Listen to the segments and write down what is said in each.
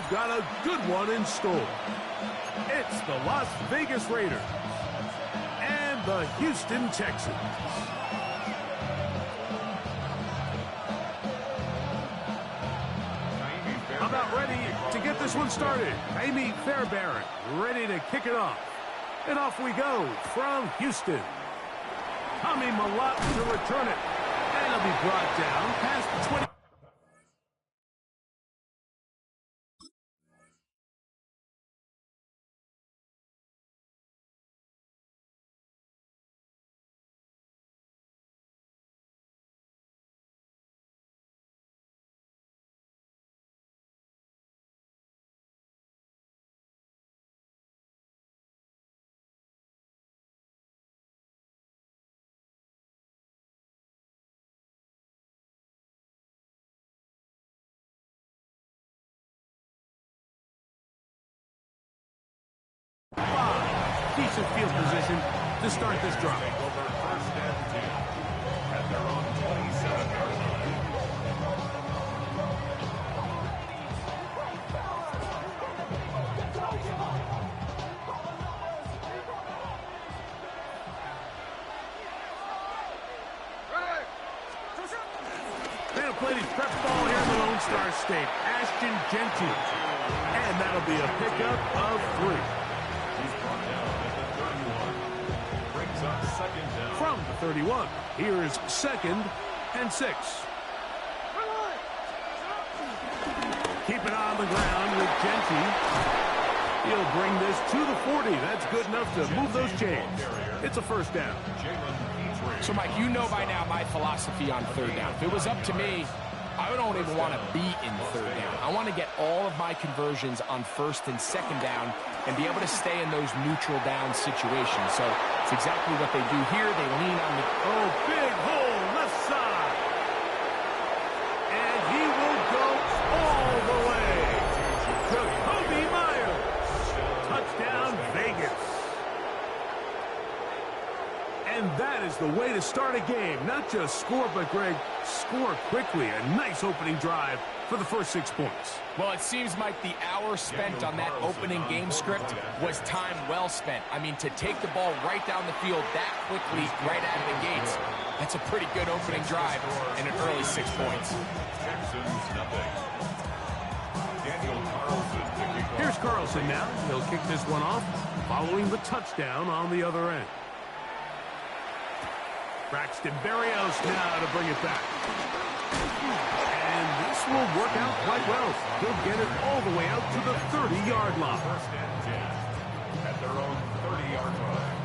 got a good one in store. It's the Las Vegas Raiders and the Houston Texans. About ready to get this one started. Amy Fairbairn ready to kick it off. And off we go from Houston. Tommy Malott to return it. And it'll be brought down past the 20. Decent field position to start this drive. Over first and 10 at their own 27-yard line. They'll play his prep ball here in the Lone Star State. Ashton Genty. And that'll be a pickup of 3. From the 31, here's 2nd and 6. Keep it on the ground with Genty. He'll bring this to the 40. That's good enough to move those chains. It's a first down. So, Mike, you know by now my philosophy on third down. If it was up to me, I don't even want to be in third down. I want to get all of my conversions on first and second down and be able to stay in those neutral down situations. So it's exactly what they do here. They lean on the... Oh, big hole, left side. And he will go all the way. Jacoby Myers. Touchdown, Vegas. And that is the way to start a game. Not just score, but, Greg, score quickly. A nice opening drive for the first 6 points. Well, it seems like the hour spent on that opening game script was time well spent. I mean, to take the ball right down the field that quickly, right out of the gates, that's a pretty good opening drive and an early 6 points. Texans nothing. Daniel Carlson. Here's Carlson now. He'll kick this one off following the touchdown on the other end. Braxton Berrios now to bring it back. And this will work out quite well. He'll get it all the way out to the 30-yard line. First and 10 at their own 30-yard line.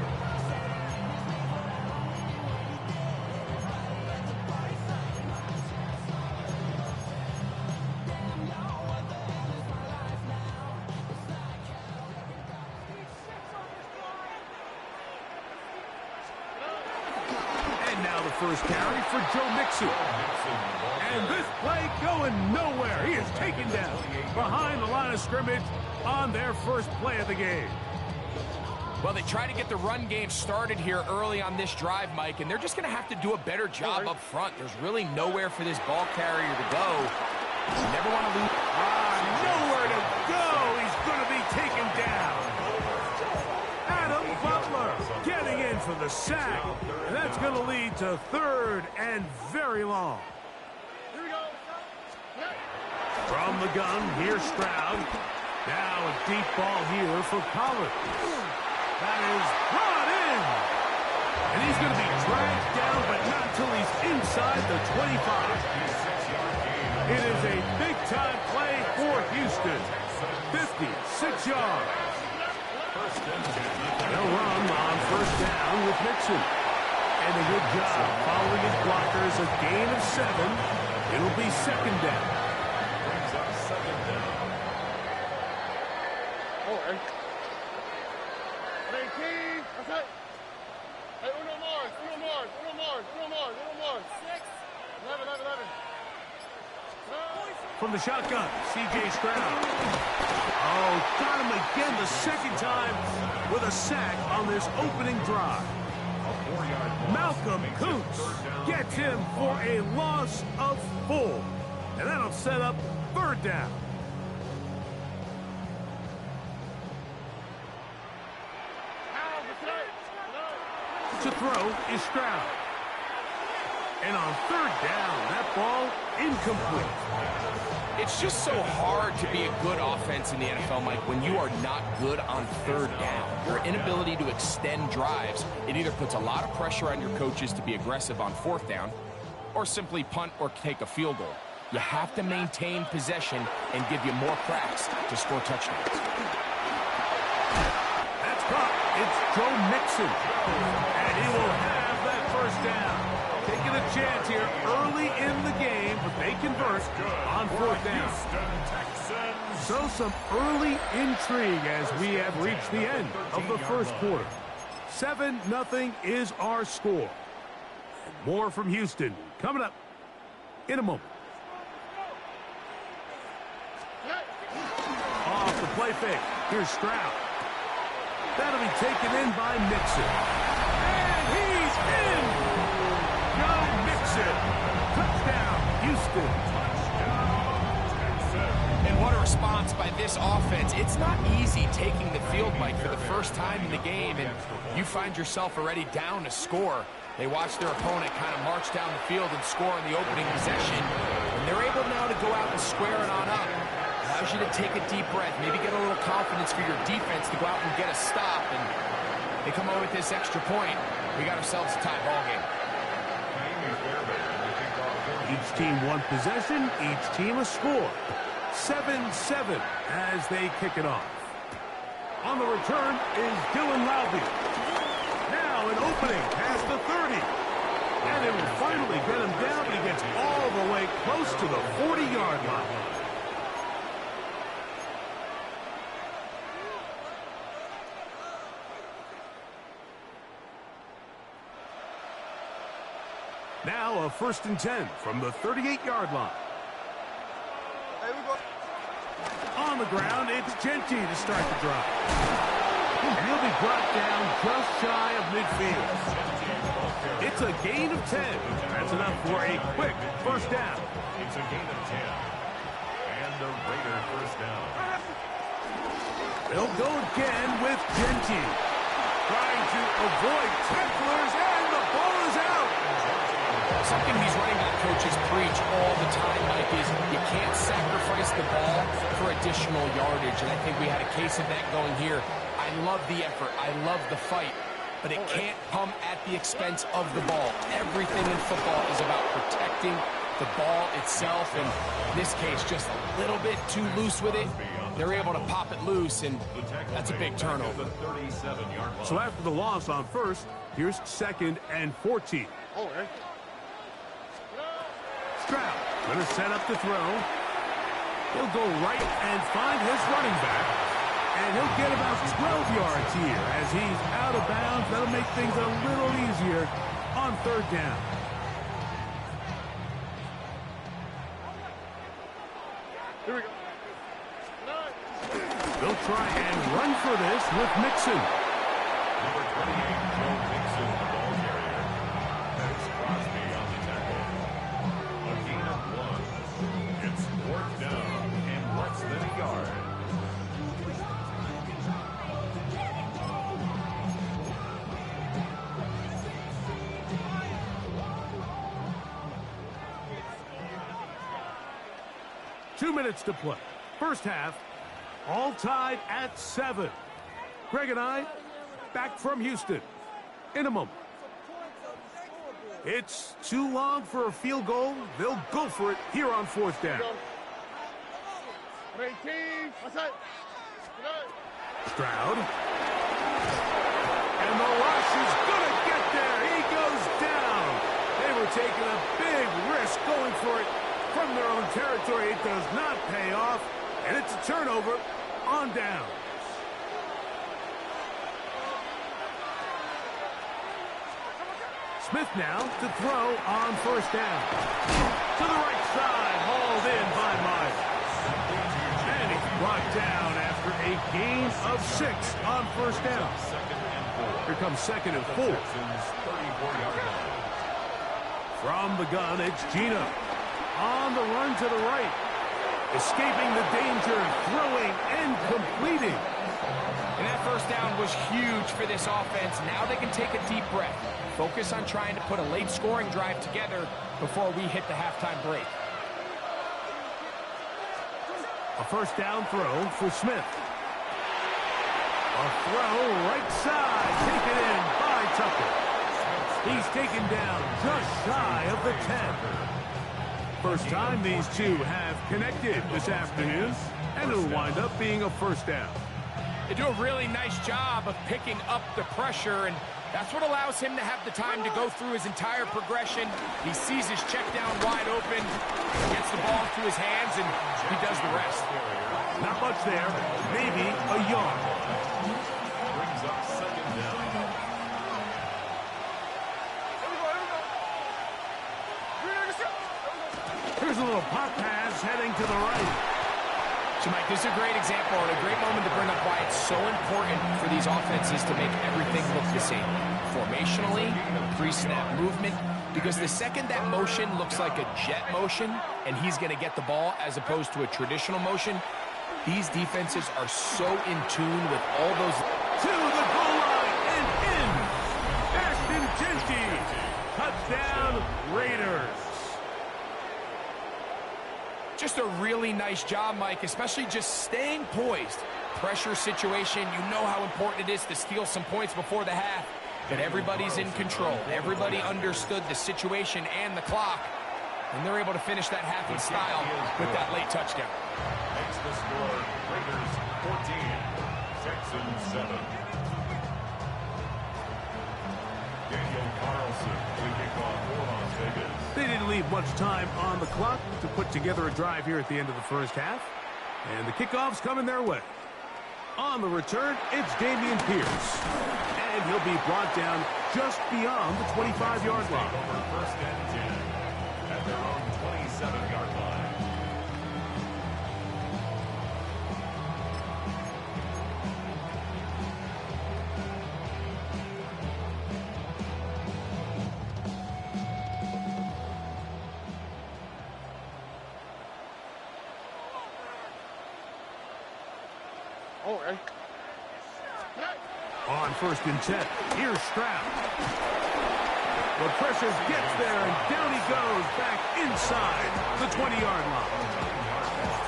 First carry for Joe Mixon. And this play going nowhere. He is taken down behind the line of scrimmage on their first play of the game. Well, they try to get the run game started here early on this drive, Mike, and they're just going to have to do a better job up front. There's really nowhere for this ball carrier to go. You never want to lose. Nowhere to go. He's going to be taken down. Adam Butler getting in for the sack. And that's going to lead to 3rd and very long. From the gun, here's Stroud. Now a deep ball here for Collins. That is brought in. And he's going to be dragged down, but not until he's inside the 25. It is a big-time play for Houston. 56 yards. They'll run on first down with Mixon. And a good job following his blockers. A gain of 7. It'll be 2nd down. Brings up 2nd down. From the shotgun, C.J. Stroud. Oh, got him again the 2nd time with a sack on this opening drive. Malcolm Kuntz gets him for a loss of 4. And that'll set up 3rd down. To throw is Stroud. And on third down, that ball incomplete. It's just so hard to be a good offense in the NFL, Mike, when you are not good on third down. Your inability to extend drives, it either puts a lot of pressure on your coaches to be aggressive on fourth down or simply punt or take a field goal. You have to maintain possession and give you more cracks to score touchdowns. That's caught. It's Joe Mixon. And he will have that first down. Taking a chance here early in the game, but they convert on fourth down. So some early intrigue as we have reached the end of the first quarter. 7-0 is our score. And more from Houston coming up in a moment. Off the play fake. Here's Stroud. That'll be taken in by Mixon. And he's in! Joe Mixon. Touchdown, Houston. And what a response by this offense. It's not easy taking the field, Mike, for the first time in the game, and you find yourself already down to score. They watch their opponent kind of march down the field and score in the opening possession, and they're able now to go out and square it on up. Allows you to take a deep breath, maybe get a little confidence for your defense to go out and get a stop, and they come away with this extra point. We got ourselves a tie ball game. Each team one possession, each team a score. 7-7 as they kick it off. On the return is Dylan Lowby. Now an opening past the 30. And it will finally get him down. He gets all the way close to the 40-yard line. Now a 1st and 10 from the 38-yard line. On the ground, it's Genty to start the drive. And he'll be brought down just shy of midfield. It's a gain of 10. That's enough for a quick first down. It's a gain of 10. And a Raider first down. They'll go again with Genty. Trying to avoid tacklers, and the ball is out. Something these running back coaches preach all the time, Mike, is you can't sacrifice the ball for additional yardage, and I think we had a case of that going here. I love the effort. I love the fight, but it can't come at the expense of the ball. Everything in football is about protecting the ball itself, and in this case, just a little bit too loose with it. They're able to pop it loose, and that's a big turnover. So after the loss on first, here's 2nd and 14. Stroud going to set up the throw. He'll go right and find his running back. And he'll get about 12 yards here as he's out of bounds. That'll make things a little easier on 3rd down. Here we go. They'll try and run for this with Mixon. Number 28, Joe Mixon, the ball carrier. That's Crosby on the tackle. A gain of 1. It's 4th down and less than a yard. Two minutes to play. First half, all tied at 7. Greg and I back from Houston in a moment. It's too long for a field goal. They'll go for it here on 4th down. Stroud. And the rush is going to get there. He goes down. They were taking a big risk going for it from their own territory. It does not pay off, and it's a turnover on down. Smith now to throw on 1st down. To the right side, hauled in by Myers. And he's brought down after a gain of 6 on 1st down. Here comes 2nd and 4. From the gun, it's Gino. On the run to the right. Escaping the danger, throwing and completing. An first down was huge for this offense. Now they can take a deep breath. Focus on trying to put a late scoring drive together before we hit the halftime break. A first down throw for Smith. A throw right side, taken in by Tucker. He's taken down just shy of the 10. First time these two have connected this afternoon, and it'll wind up being a first down. They do a really nice job of picking up the pressure, and that's what allows him to have the time to go through his entire progression. He sees his check down wide open, gets the ball to his hands, and he does the rest. Not much there, maybe a yard. Brings up second down. Here's a little pop pass heading to the right. So, Mike, this is a great example and a great moment to bring up why it's so important for these offenses to make everything look the same. Formationally, pre-snap movement, because the second that motion looks like a jet motion and he's going to get the ball as opposed to a traditional motion, these defenses are so in tune with all those. To the goal line and in. Ashton Genty. Touchdown, Raiders. Just a really nice job, Mike, especially just staying poised. Pressure situation, you know how important it is to steal some points before the half, but everybody's in control. Everybody understood the situation and the clock, and they're able to finish that half in style with that late touchdown. Makes the score Raiders 14, Texans 7. Daniel Carlson will kick off for Las Vegas. They didn't leave much time on the clock to put together a drive here at the end of the first half. And the kickoff's coming their way. On the return, it's Dameon Pierce. And he'll be brought down just beyond the 25-yard line. Over first and 10 at their own 27-yard line. On first and 10, here's Stroud. The pressure gets there, and down he goes back inside the 20-yard line.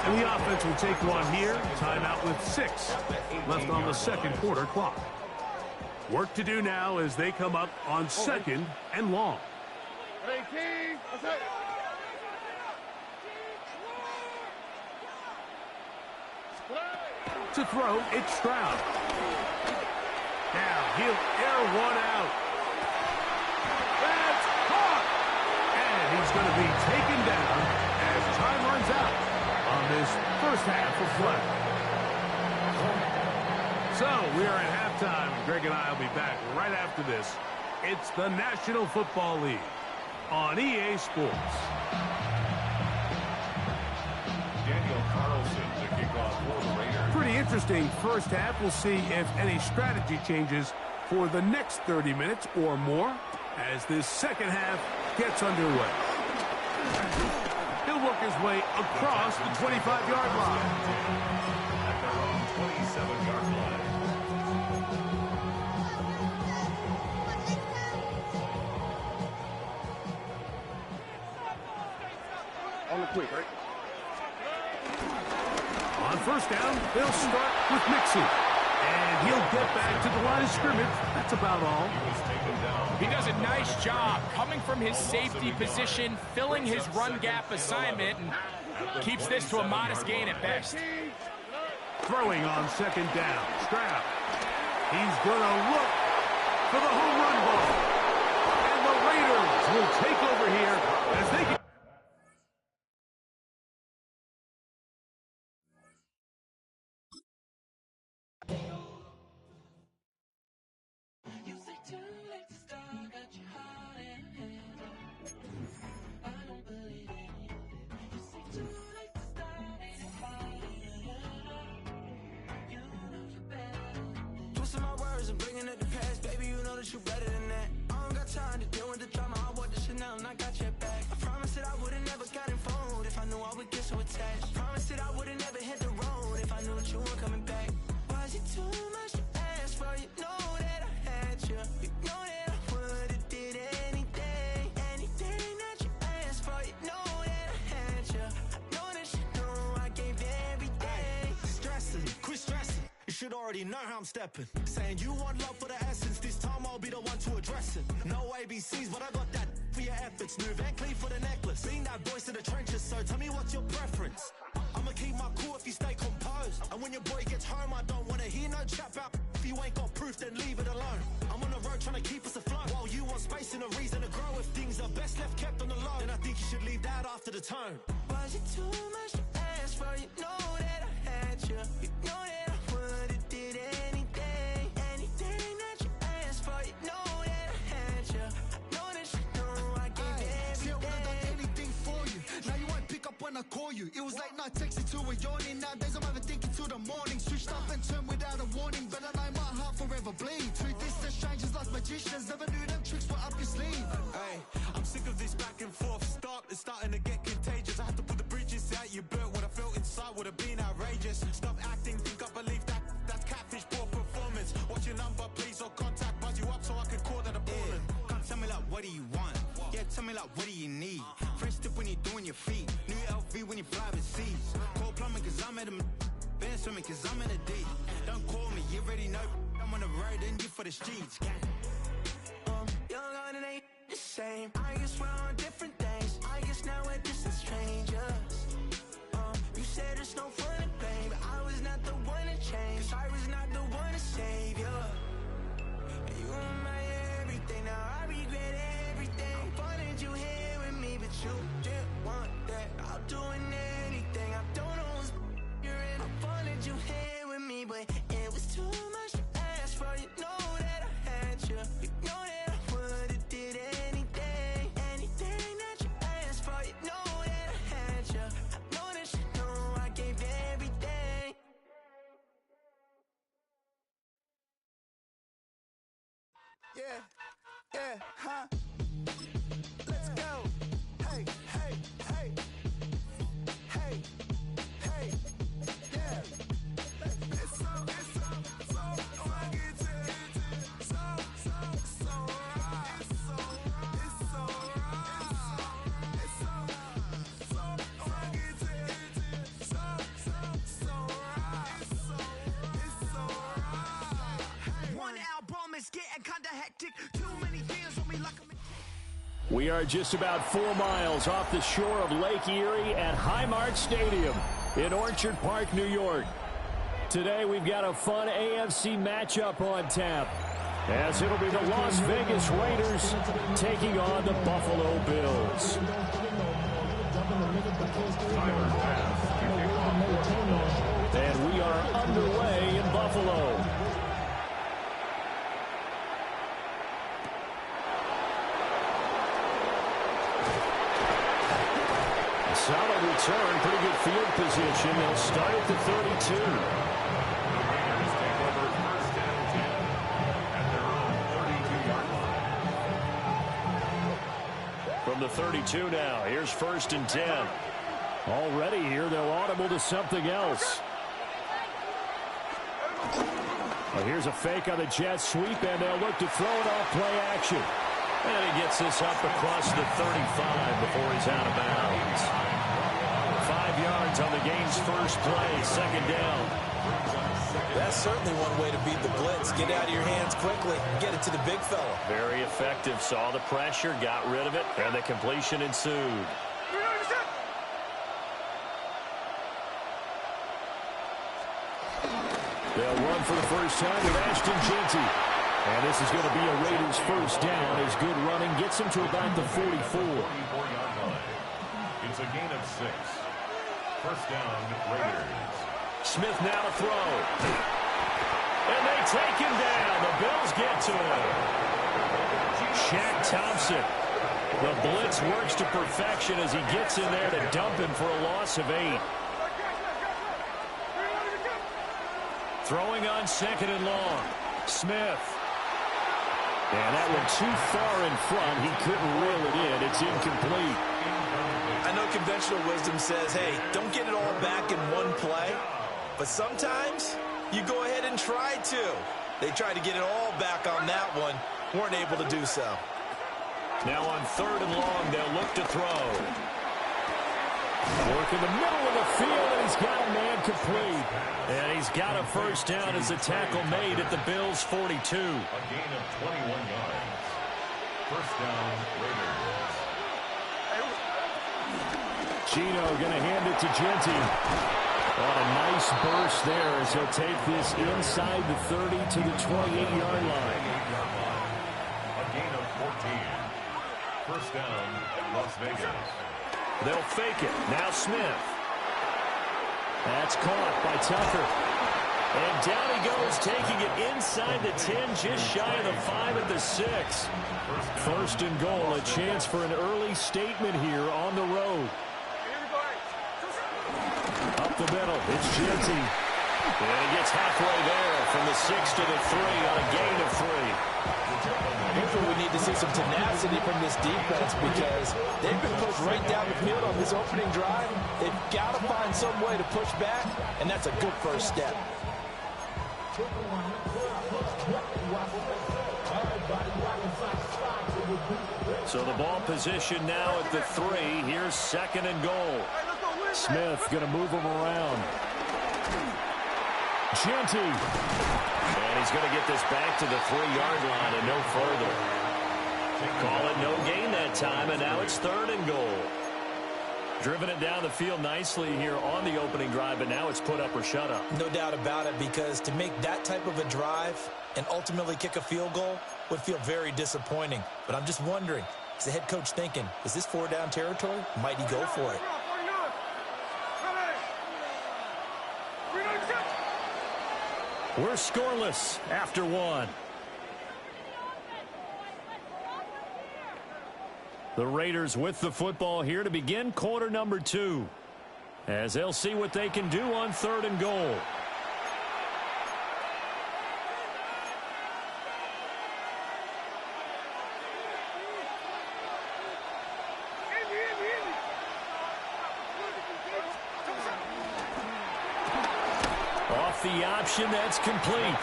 And the offense will take one here. Timeout with 6 left on the second quarter clock. Work to do now as they come up on second and long. To throw, it's Stroud. Now he'll air one out. That's caught! And he's going to be taken down as time runs out on this first half of play. So we are at halftime, and Greg and I will be back right after this. It's the National Football League on EA Sports. Daniel Carlson to kick off for the Raiders. Pretty interesting first half. We'll see if any strategy changes for the next 30 minutes or more as this second half gets underway. He'll work his way across the 25-yard line. At their own 27-yard line. On the quick, right? On first down, they'll start with Mixon. And he'll get back to the line of scrimmage. That's about all. He does a nice job coming from his safety position, filling his run gap assignment, and keeps this to a modest gain at best. Throwing on second down, Stroud. He's going to look for the home run ball. And the Raiders will take over here as they get. Promise that I would've never hit the road if I knew that you were coming back. Why is it too much to should already know how I'm stepping. Saying you want love for the essence, this time I'll be the one to address it. No ABCs, but I got that for your efforts. New Van Cleef for the necklace. Being that voice in the trenches, so tell me what's your preference. I'ma keep my cool if you stay composed. And when your boy gets home, I don't wanna hear no chat about. If you ain't got proof, then leave it alone. I'm on the road trying to keep us afloat. While you want space and a reason to grow. If things are best left kept on the low, then I think you should leave that after the tone. Was it too much to ask for? You know that I had you. You know that I would've did anything. Anything that you asked for. You know that I had you. I know that you know I gave everything. See, I would've done anything for you. Now you won't pick up when I call you. It was late night texting to a yawning. Nowadays I'm overthinking till the morning. Switched up and turned without a warning. But I know my heart forever bleeds. Two distant strangers like magicians. Never knew them tricks were up your sleeve. Hey, I'm sick of this back and forth. It's starting to get contagious. I had to put the bridges out you built. What I felt inside would have been outrageous. Stop acting, think I believe that. That's catfish, poor performance. What's your number, please, or contact. Buzz you up so I can call that appalling. Come tell me like, what do you want? Yeah, tell me like, what do you need? Fresh tip when you're doing your feet. New LV when you fly overseas. Call plumbing cause I'm at a band swimming cause I'm in a D. Don't call me, you already know. I'm on the road and you for the streets. Young and it ain't the same. I guess we're on different things. I guess now we're distant strangers. You said it's no fun to blame, but I was not the one to change. 'Cause I was not the one to save you. And you were my everything. Now I regret everything. I wanted you here with me, but you didn't want that. I'll do anything. I don't know what's you're in. I wanted you here with me, but it was too much to ask for. You know that I had you. You know that I would've did anything. Anything that you asked for. You know that I had you. I know that you know I gave everything. Yeah, huh? Let's go. Hey, hey, hey. Hey, hey, yeah. It's so fucking so right. It's so right. It's so fucking so right. One album is getting kinda hectic. Too many things on me like I'm We are just about 4 miles off the shore of Lake Erie at Highmark Stadium in Orchard Park, New York. Today we've got a fun AFC matchup on tap, as it'll be the Las Vegas Raiders taking on the Buffalo Bills. And we are underway in Buffalo. Solid return, pretty good field position. They'll start at the 32. Raiders take over first down 10 at their own 32-yard line. From the 32 now, here's first and 10. Already here, they'll audible to something else. Well, here's a fake on the jet sweep, and they'll look to throw it off play action. And he gets this up across the 35 before he's out of bounds. 5 yards on the game's first play, second down. That's certainly one way to beat the blitz. Get out of your hands quickly. Get it to the big fella. Very effective. Saw the pressure, got rid of it, and the completion ensued. They'll run for the first time with Ashton Jeanty. And this is going to be a Raiders first down. His good running gets him to about the 44. 44-yard line. It's a gain of 6. First down, Raiders. Smith now to throw. And they take him down. The Bills get to him. Shaq Thompson. The blitz works to perfection as he gets in there to dump him for a loss of 8. Throwing on second and long. Smith. And that one too far in front. He couldn't reel it in. It's incomplete. I know conventional wisdom says, hey, don't get it all back in one play. But sometimes you go ahead and try to. They tried to get it all back on that one. Weren't able to do so. Now on third and long, they'll look to throw. Work in the middle of the field, and he's got a man complete. And he's got a first down as the tackle made at the Bills' 42. A gain of 21 yards. First down, Raiders. Gino going to hand it to Genty. What a nice burst there as he'll take this inside the 30 to the 28-yard line. A gain of 14. First down, Las Vegas. They'll fake it. Now Smith. That's caught by Tucker. And down he goes, taking it inside the 10, just shy of the 5 at the 6. First and goal, a chance for an early statement here on the road. Up the middle, it's Genty. And he gets halfway there from the 6 to the 3 on a gain of 3. Here's where we need to see some tenacity from this defense because they've been pushed right down the field on this opening drive. They've got to find some way to push back, and that's a good first step. So the ball position now at the 3. Here's second and goal. Smith going to move him around. Genty. And he's going to get this back to the 3-yard line and no further. Call it no gain that time, and now it's third and goal. Driven it down the field nicely here on the opening drive, but now it's put up or shut up. No doubt about it, because to make that type of a drive and ultimately kick a field goal would feel very disappointing. But I'm just wondering, is the head coach thinking, is this 4-down territory? Might he go for it? We're scoreless after 1. The Raiders with the football here to begin quarter number 2. As they'll see what they can do on third and goal. Off the option, that's complete.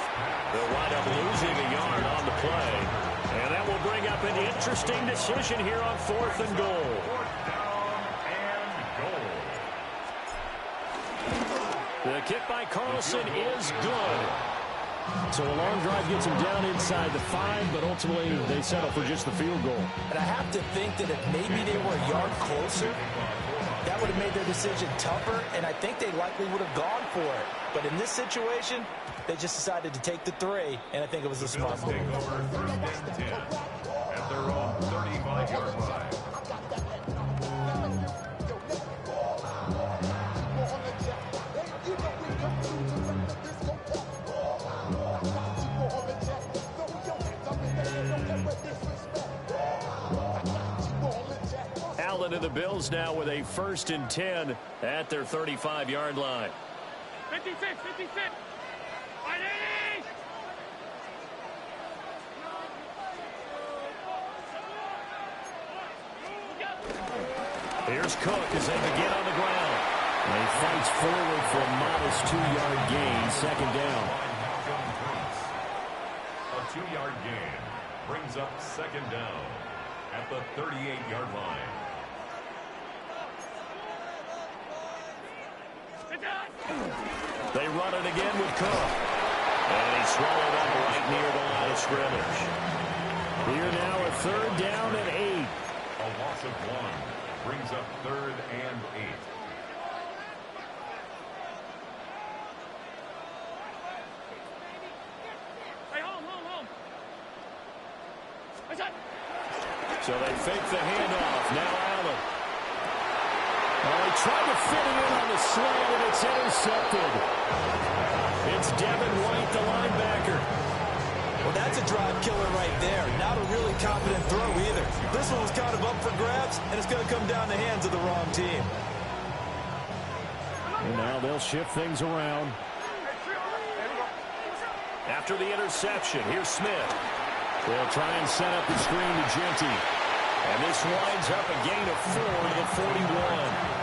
They'll wind up losing a yard on the play. And that will bring up an interesting decision here on fourth and goal. Fourth down and goal. The kick by Carlson is good. So a long drive gets him down inside the 5, but ultimately they settle for just the field goal. And I have to think that if maybe they were a yard closer, that would have made their decision tougher, and I think they likely would have gone for it. But in this situation, they just decided to take the 3, and I think it was a smart move. Take over first and 10 at their own 35-yard line. Allen and the Bills now with a first and 10 at their 35-yard line. 56, 56. Here's Cook as they begin on the ground. And he fights forward for a modest 2-yard gain, second down. A 2-yard gain brings up second down at the 38-yard line. They run it again with Cook. And he swallowed up right near the line of scrimmage. Here now a third down and 8. A loss of 1 brings up third and 8. So they fake the handoff. Now Allen. Oh, he tried to fit it in on the slant, and it's intercepted. It's Devin White, the linebacker. Well, that's a drive killer right there. Not a really confident throw either. This one was kind of up for grabs, and it's going to come down the hands of the wrong team. And now they'll shift things around. After the interception, here's Smith. They'll try and set up the screen to Genty. And this winds up a gain of 4 to the 41.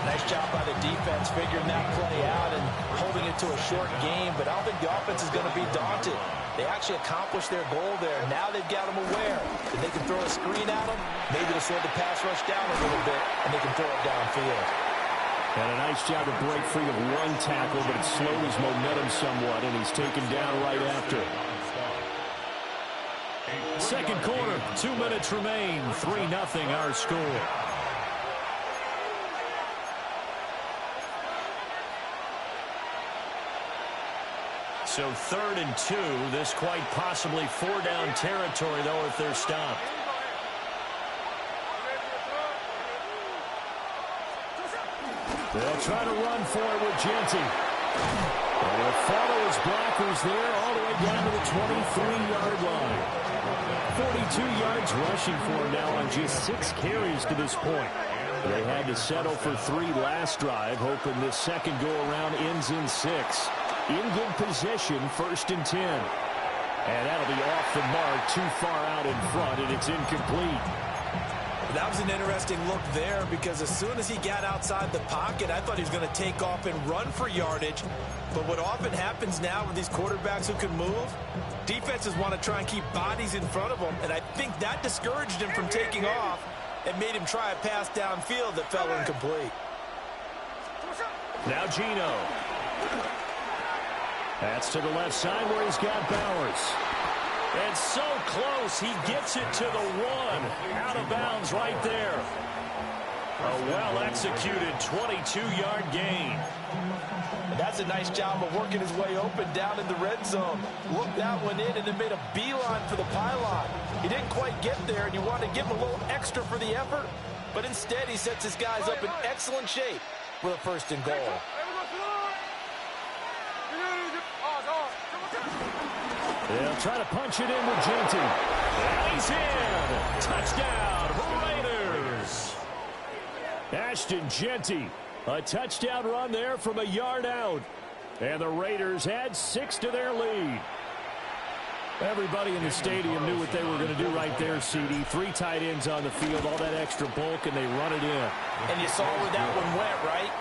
Nice Nice job by the defense figuring that play out and holding it to a short game, but I don't think the offense is going to be daunted. They actually accomplished their goal there. Now they've got them aware that they can throw a screen at them. Maybe they'll slow the pass rush down a little bit, and they can throw it downfield. And a nice job to break free of one tackle, but it slowed his momentum somewhat, and he's taken down right after. Second quarter, 2 minutes remain. 3-0 our score. So 3rd and 2. This quite possibly 4-down territory, though, if they're stopped. They'll try to run for it with Genty. And he'll follow his blockers there all the way down to the 23-yard line. 42 yards rushing for him now on just 6 carries to this point. They had to settle for 3 last drive, hoping this second go-around ends in 6. In good position, 1st and 10. And that'll be off the mark, too far out in front, and it's incomplete. That was an interesting look there because as soon as he got outside the pocket, I thought he was going to take off and run for yardage. But what often happens now with these quarterbacks who can move, defenses want to try and keep bodies in front of them, and I think that discouraged him from taking off and made him try a pass downfield that fell incomplete. Now Gino. That's to the left side where he's got Bowers. And so close, he gets it to the 1. Out of bounds right there. A well-executed 22-yard gain. That's a nice job of working his way open down in the red zone. Looked that one in and then made a beeline for the pylon. He didn't quite get there, and you want to give him a little extra for the effort. But instead, he sets his guys up in excellent shape with a 1st and goal. They'll try to punch it in with Genty. And he's in. Touchdown, Raiders. Ashton Genty. A touchdown run there from a yard out. And the Raiders add 6 to their lead. Everybody in the stadium knew what they were going to do right there, CD. 3 tight ends on the field, all that extra bulk, and they run it in. And you saw where that one went, right?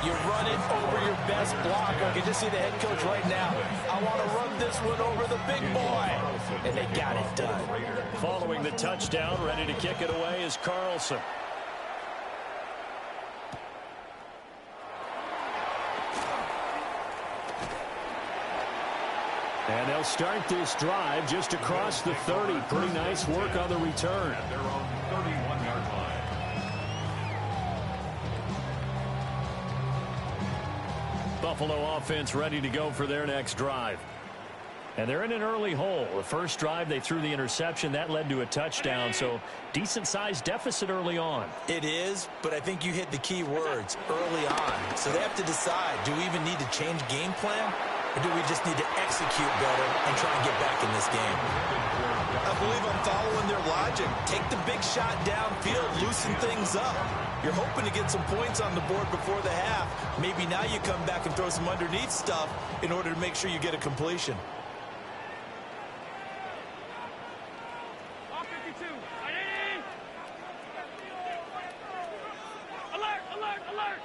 You run it over your best blocker. I can just see the head coach right now. I want to run this one over the big boy. And they got it done. Following the touchdown, ready to kick it away is Carlson. And they'll start this drive just across the 30. Pretty nice work on the return. At their own 31-yard line. Buffalo offense ready to go for their next drive. And they're in an early hole. The first drive, they threw the interception. That led to a touchdown, so decent-sized deficit early on. It is, but I think you hit the key words, early on. So they have to decide, do we even need to change game plan? Or do we just need to execute better and try and get back in this game? I believe I'm following their logic. Take the big shot downfield, loosen things up. You're hoping to get some points on the board before the half. Maybe now you come back and throw some underneath stuff in order to make sure you get a completion. Alert, alert, alert!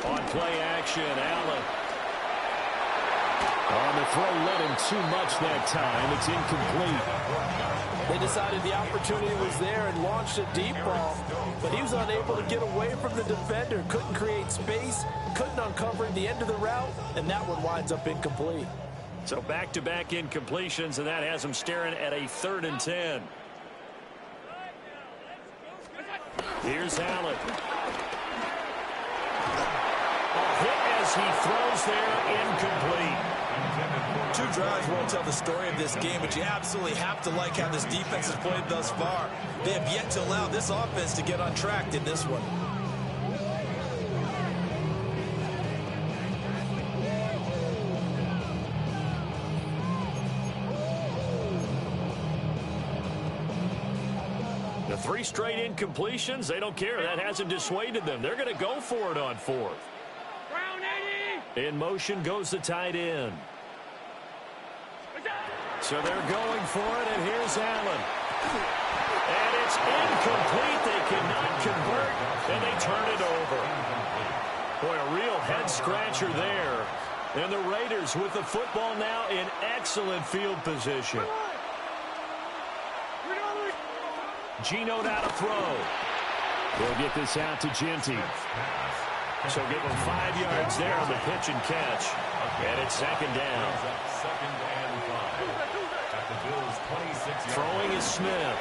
On play action, Allen. On the throw, led him too much that time. It's incomplete. They decided the opportunity was there and launched a deep ball, but he was unable to get away from the defender. Couldn't create space, couldn't uncover the end of the route, and that one winds up incomplete. So back-to-back incompletions, and that has him staring at a 3rd and 10. Here's Allen. Hit as he throws there, incomplete. 2 drives won't tell the story of this game, but you absolutely have to like how this defense has played thus far. They have yet to allow this offense to get on track in this one. The 3 straight incompletions, they don't care. That hasn't dissuaded them. They're going to go for it on 4th. In motion goes the tight end. So they're going for it, and here's Allen. And it's incomplete. They cannot convert, and they turn it over. Boy, a real head-scratcher there. And the Raiders with the football now in excellent field position. Geno now to throw. They'll get this out to Genty. So give him 5 yards there on the pitch and catch. And it's second down. Second and 5 at the Bills' 26. Throwing is Smith.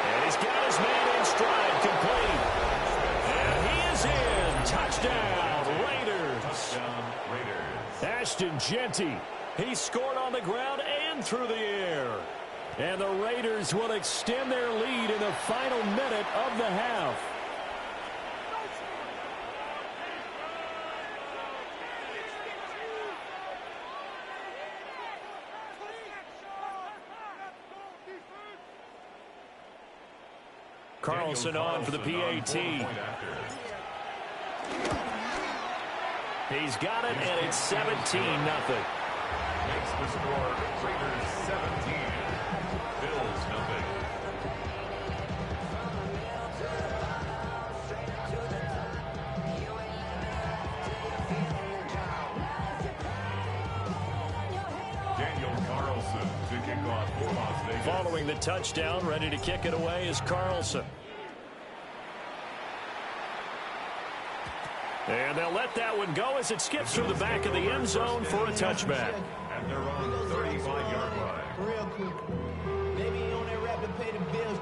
And he's got his man in stride, complete. And he is in. Touchdown, Raiders. Touchdown, Raiders. Ashton Genty. He scored on the ground and through the air. And the Raiders will extend their lead in the final minute of the half. Carlson on for the PAT. He's got it, and it's 17-0. Makes the score Raiders 17. Bills nothing. Daniel Carlson to kick off for Las Vegas. Following the touchdown, ready to kick it away is Carlson. And they'll let that one go as it skips through the back of the end zone for a touchback. And they're on the 35-yard line. Real quick. Maybe you on that rap to pay the bills.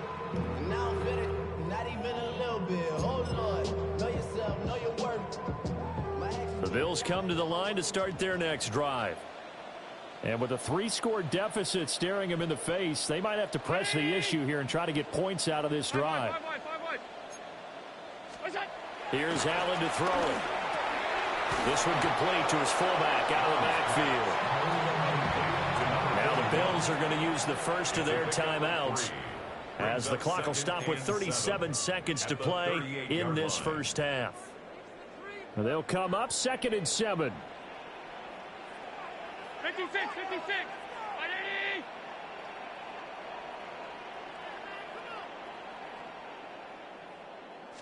And now I'm fit it, not even a little bit. Oh, Lord. Know yourself, know your worth. The Bills come to the line to start their next drive. And with a 3-score deficit staring them in the face, they might have to press the issue here and try to get points out of this drive. Here's Allen to throw it. This one complete to his fullback out of the backfield. Now the Bills are going to use the first of their timeouts as the clock will stop with 37 seconds to play in this first half. They'll come up 2nd and 7. 56, 56.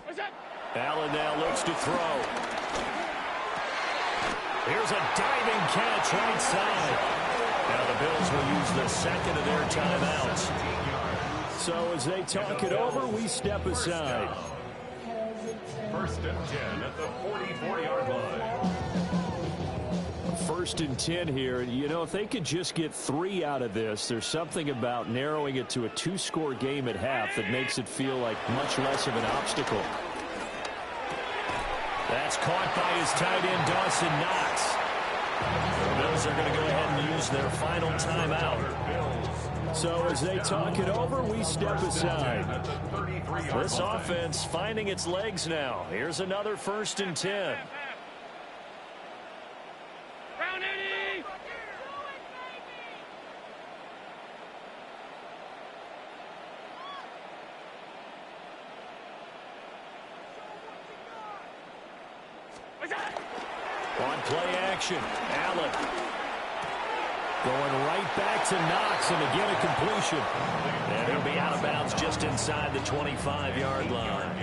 What's that? Allen now looks to throw. Here's a diving catch right side. Now the Bills will use the second of their timeouts. So as they talk it over, we step aside. First and 10 at the 44-yard line. 1st and 10 here. You know, if they could just get 3 out of this, there's something about narrowing it to a 2-score game at half that makes it feel like much less of an obstacle. That's caught by his tight end, Dawson Knox. The Bills are going to go ahead and use their final timeout. So as they talk it over, we step aside. This offense finding its legs now. Here's another 1st and 10. On play action, Allen going right back to Knox, and again a completion. And he'll be out of bounds just inside the 25-yard line.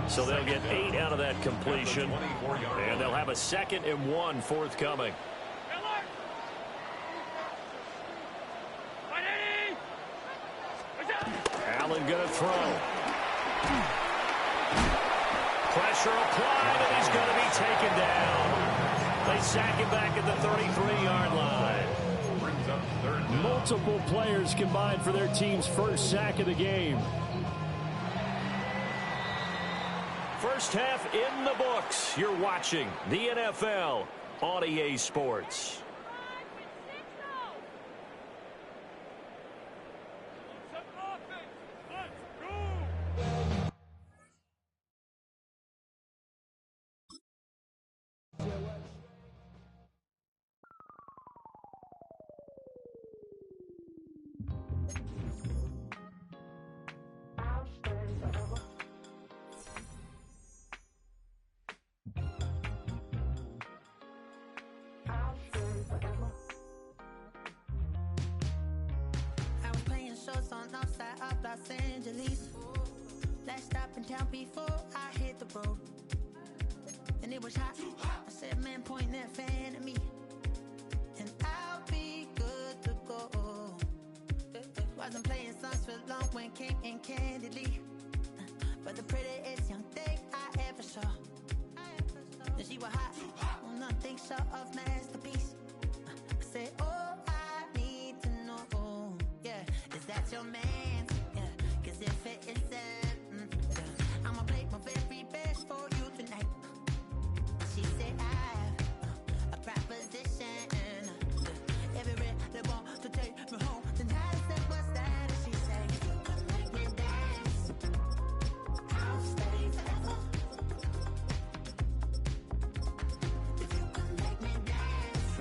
So they'll get 8 out of that completion, and they'll have a 2nd and 1 forthcoming. Allen going to throw. Pressure applied, and he's going to be taken down. They sack him back at the 33-yard line. Multiple players combined for their team's first sack of the game. First half in the books. You're watching the NFL on EA Sports. Los Angeles. Last stop in town before I hit the road. And it was hot. I said, man, point that fan at me. And I'll be good to go. Wasn't playing songs for long when came in candidly. But the prettiest young thing I ever saw. And she was hot. Well, nothing short of masterpiece. I said, oh, I need to know. Yeah, is that your man? Yeah, cause if it isn't, I'ma play my very best for you tonight. She said, I have a proposition. Every red they want to take me home. Then I said, what's that? And she said, you can make me dance. I'll stay forever. If you can make me dance,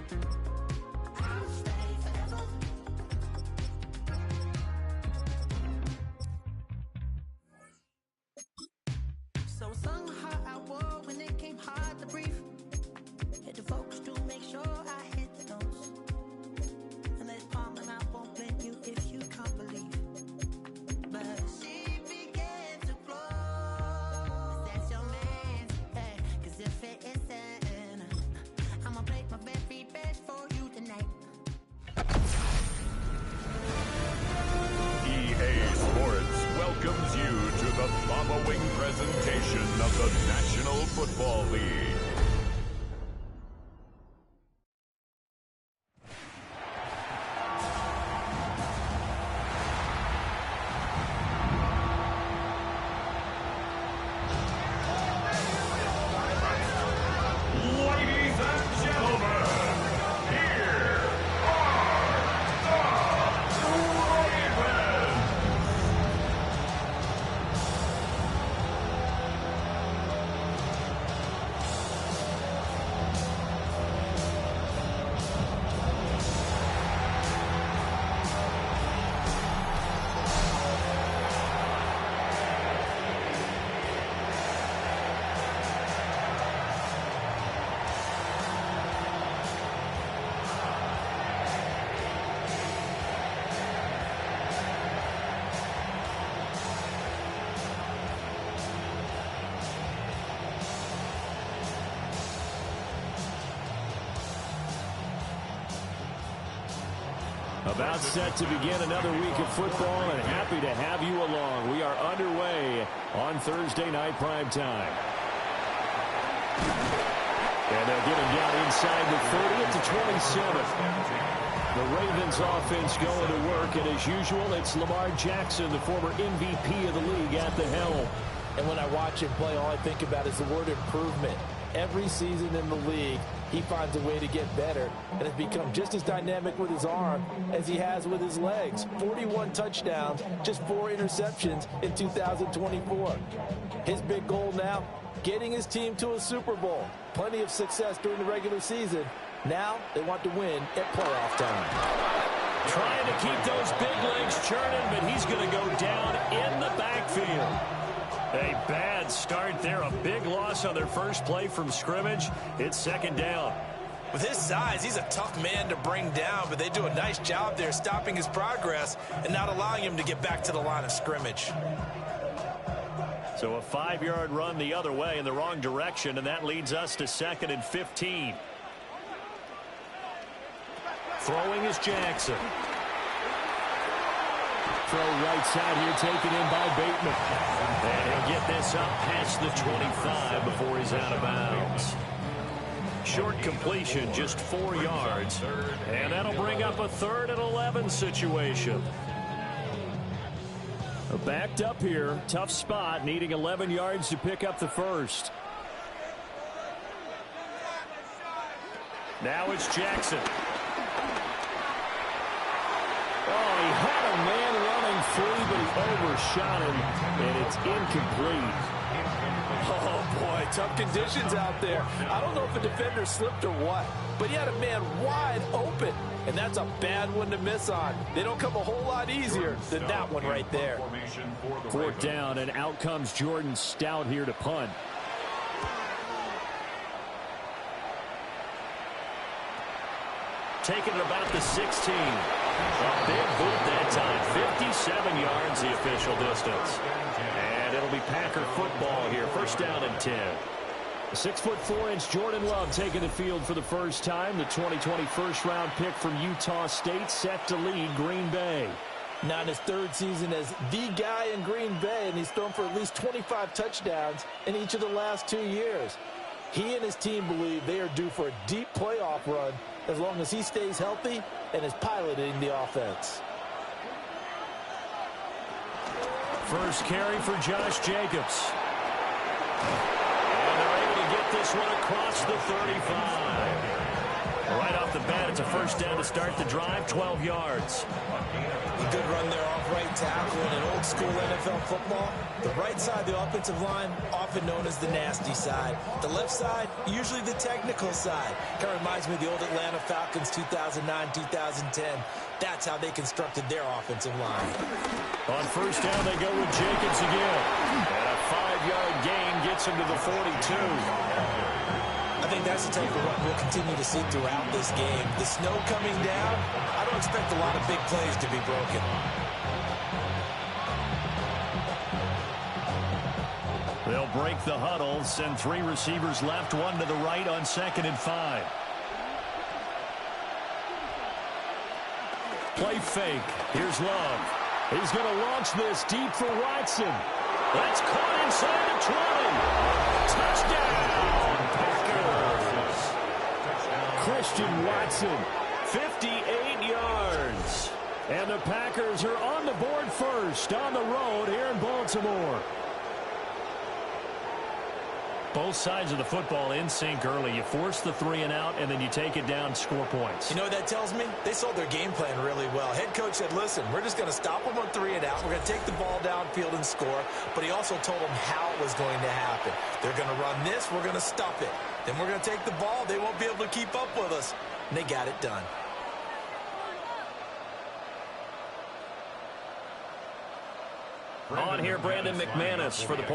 I'll stay forever. So sung how I wore when it came hard to breathe. Hit the focus to make sure I hit the notes. And there's palm and I won't blame you if you can't believe. But she began to flow. That's your man, hey, cause if it isn't, I'ma play my very best for you tonight. EA Sports welcomes you to the following presentation of the National Football League. Ladies and gentlemen, here are the Ravens. About set to begin another week of football, and happy to have you along. We are underway on Thursday night prime time. And they'll get him down inside the 30 at the 27. The Ravens offense going to work, and as usual, it's Lamar Jackson, the former MVP of the league, at the helm. And when I watch him play, all I think about is the word improvement. Every season in the league, he finds a way to get better and has become just as dynamic with his arm as he has with his legs. 41 touchdowns, just 4 interceptions in 2024. His big goal now, getting his team to a Super Bowl. Plenty of success during the regular season. Now they want to win at playoff time. Trying to keep those big legs churning, but he's going to go down in the backfield. A bad start there. A big loss on their first play from scrimmage. It's second down. With his size, he's a tough man to bring down, but they do a nice job there stopping his progress and not allowing him to get back to the line of scrimmage. So a 5-yard run the other way in the wrong direction, and that leads us to 2nd and 15. Throwing is Jackson. Throw right side here, taken in by Bateman. And he'll get this up past the 25 before he's out of bounds. Short completion, just 4 yards. And that'll bring up a 3rd and 11 situation. Backed up here, tough spot, needing 11 yards to pick up the first. Now it's Jackson. Oh, he had a man running free, but he overshot him, and it's incomplete. Oh, boy, tough conditions out there. I don't know if the defender slipped or what, but he had a man wide open, and that's a bad one to miss on. They don't come a whole lot easier than that one right there. 4th down, and out comes Jordan Stout here to punt. taking it about the 16. A big boot that time. 57 yards the official distance. And it'll be Packer football here. First down and 10. 6'4" Jordan Love taking the field for the first time. The 2020 first-round pick from Utah State set to lead Green Bay. Now in his third season as the guy in Green Bay, and he's thrown for at least 25 touchdowns in each of the last 2 years. He and his team believe they are due for a deep playoff run as long as he stays healthy and is piloting the offense. First carry for Josh Jacobs. And they're able to get this one across the 35. Right off the bat, it's a first down to start the drive, 12 yards. A good run there off right tackle in an old-school NFL football. The right side of the offensive line, often known as the nasty side. The left side, usually the technical side. Kind of reminds me of the old Atlanta Falcons 2009-2010. That's how they constructed their offensive line. On first down, they go with Jacobs again. And a 5-yard gain gets him to the 42. I think that's the type of run we'll continue to see throughout this game. The snow coming down, I don't expect a lot of big plays to be broken. They'll break the huddle, send 3 receivers left, 1 to the right on 2nd and 5. Play fake. Here's Love. He's going to launch this deep for Watson. That's caught inside the 20. Touchdown, Packers. Christian Watson, 58 yards. And the Packers are on the board first on the road here in Baltimore. Both sides of the football in sync early. You force the 3 and out, and then you take it down, score points. You know what that tells me? They sold their game plan really well. Head coach said, listen, we're just going to stop them on 3 and out. We're going to take the ball downfield and score. But he also told them how it was going to happen. They're going to run this. We're going to stop it. Then we're going to take the ball. They won't be able to keep up with us. And they got it done. On here, Brandon McManus for the point.